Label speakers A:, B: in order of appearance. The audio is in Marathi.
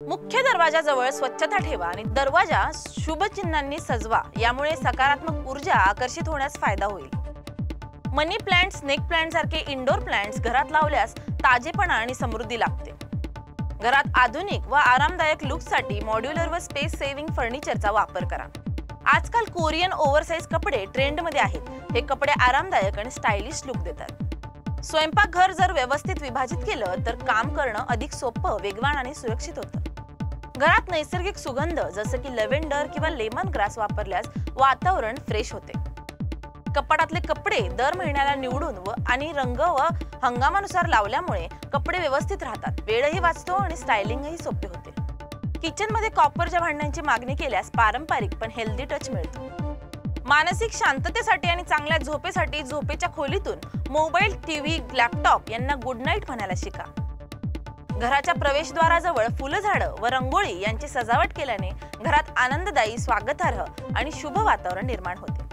A: मुख्य दरवाजाजवळ स्वच्छता ठेवा आणि दरवाजा शुभ चिन्हांनी सजवा। यामुळे सकारात्मक ऊर्जा आकर्षित होण्यास फायदा होईल। मनी प्लांट, स्नेक प्लांट सारखे इंडोर प्लांट्स घरात लावल्यास ताजेपणा आणि समृद्धी लाभते। घरात आधुनिक व आरामदायक लुकसाठी मॉड्यूलर व स्पेस सेव्हिंग फर्निचरचा वापर करा। आजकाल कोरियन ओव्हरसाइज कपडे ट्रेंडमध्ये आहेत। हे कपडे आरामदायक आणि स्टायलिश लुक देतात। स्वयंपाकघर जर व्यवस्थित विभाजित केलं तर काम करणं अधिक सोपं, वेगवान आणि सुरक्षित होतं। घरात नैसर्गिक सुगंध जसे की लॅव्हेंडर किंवा लेमन ग्रास वापरल्यास वातावरण फ्रेश होते। कपाटातले कपडे दर महिन्याला निवडून आणि रंग व हंगामानुसार लावल्यामुळे कपडे व्यवस्थित राहतात, वेळही वाचतो आणि स्टायलिंगही सोपे होते। किचनमध्ये कॉपरच्या भांड्यांची मागणी केल्यास पारंपरिक पण हेल्दी टच मिळतो। मानसिक शांततेसाठी आणि चांगल्या झोपेसाठी झोपेच्या खोलीतून मोबाईल, टीव्ही, लॅपटॉप यांना गुड नाईट म्हणायला शिका। घराच्या प्रवेशद्वाराजवळ फुलझाडं व रंगोळी यांची सजावट केल्याने घरात आनंददायी, स्वागतार्ह आणि शुभ वातावरण निर्माण होते।